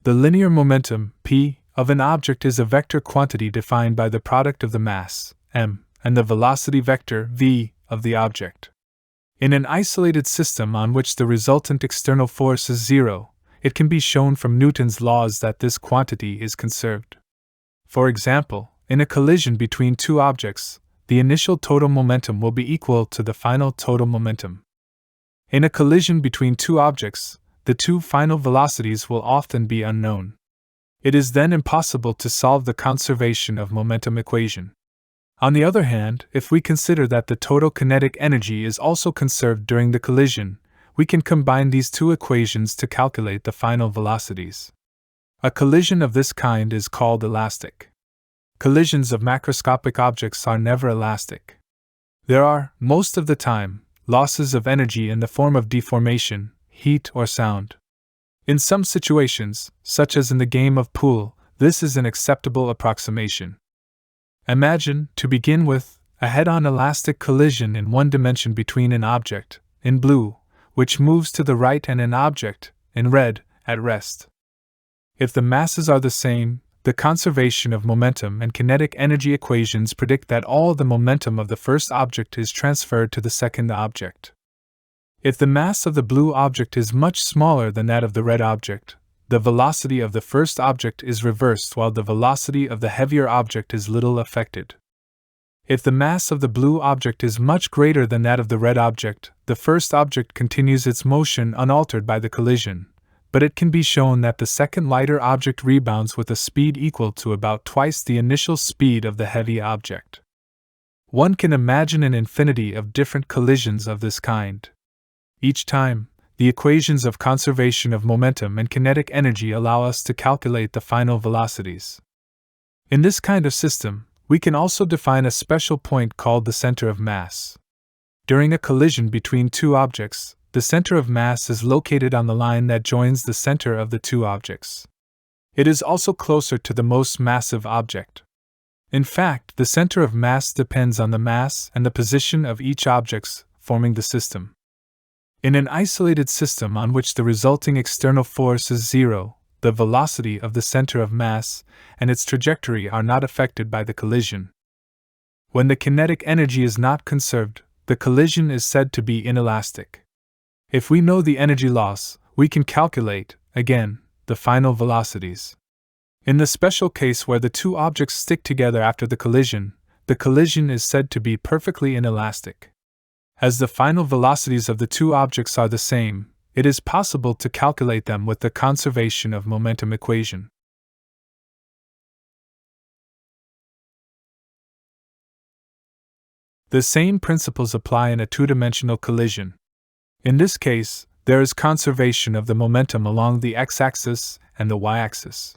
The linear momentum, p, of an object is a vector quantity defined by the product of the mass, m, and the velocity vector, v, of the object. In an isolated system on which the resultant external force is zero, it can be shown from Newton's laws that this quantity is conserved. For example, in a collision between two objects, the initial total momentum will be equal to the final total momentum. In a collision between two objects, the two final velocities will often be unknown. It is then impossible to solve the conservation of momentum equation. On the other hand, if we consider that the total kinetic energy is also conserved during the collision, we can combine these two equations to calculate the final velocities. A collision of this kind is called elastic. Collisions of macroscopic objects are never elastic. There are, most of the time, losses of energy in the form of deformation, heat, or sound. In some situations, such as in the game of pool, this is an acceptable approximation. Imagine, to begin with, a head-on elastic collision in one dimension between an object, in blue, which moves to the right, and an object, in red, at rest. If the masses are the same, the conservation of momentum and kinetic energy equations predict that all the momentum of the first object is transferred to the second object. If the mass of the blue object is much smaller than that of the red object, the velocity of the first object is reversed while the velocity of the heavier object is little affected. If the mass of the blue object is much greater than that of the red object, the first object continues its motion unaltered by the collision, but it can be shown that the second lighter object rebounds with a speed equal to about twice the initial speed of the heavy object. One can imagine an infinity of different collisions of this kind. Each time, the equations of conservation of momentum and kinetic energy allow us to calculate the final velocities. In this kind of system, we can also define a special point called the center of mass. During a collision between two objects, the center of mass is located on the line that joins the center of the two objects. It is also closer to the most massive object. In fact, the center of mass depends on the mass and the position of each objects forming the system. In an isolated system on which the resulting external force is zero, the velocity of the center of mass and its trajectory are not affected by the collision. When the kinetic energy is not conserved, the collision is said to be inelastic. If we know the energy loss, we can calculate, again, the final velocities. In the special case where the two objects stick together after the collision is said to be perfectly inelastic. As the final velocities of the two objects are the same, it is possible to calculate them with the conservation of momentum equation. The same principles apply in a two-dimensional collision. In this case, there is conservation of the momentum along the x-axis and the y-axis.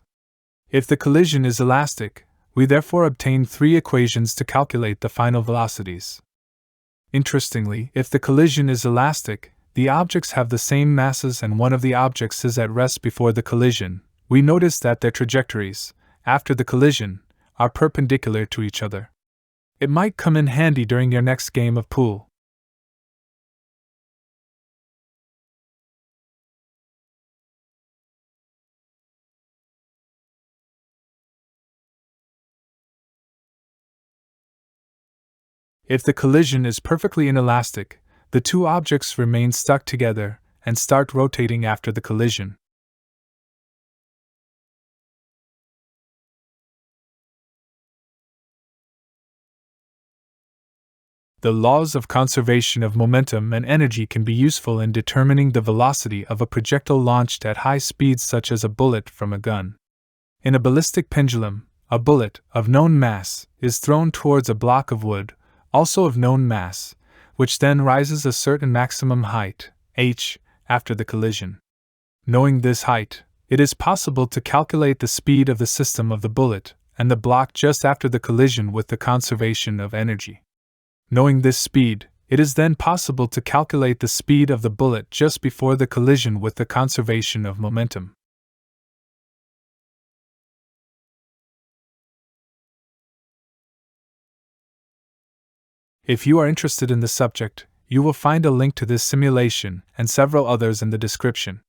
If the collision is elastic, we therefore obtain three equations to calculate the final velocities. Interestingly, if the collision is elastic, the objects have the same masses and one of the objects is at rest before the collision, we notice that their trajectories, after the collision, are perpendicular to each other. It might come in handy during your next game of pool. If the collision is perfectly inelastic, the two objects remain stuck together and start rotating after the collision. The laws of conservation of momentum and energy can be useful in determining the velocity of a projectile launched at high speeds, such as a bullet from a gun. In a ballistic pendulum, a bullet, of known mass, is thrown towards a block of wood, also of known mass, which then rises a certain maximum height, h, after the collision. Knowing this height, it is possible to calculate the speed of the system of the bullet and the block just after the collision with the conservation of energy. Knowing this speed, it is then possible to calculate the speed of the bullet just before the collision with the conservation of momentum. If you are interested in the subject, you will find a link to this simulation and several others in the description.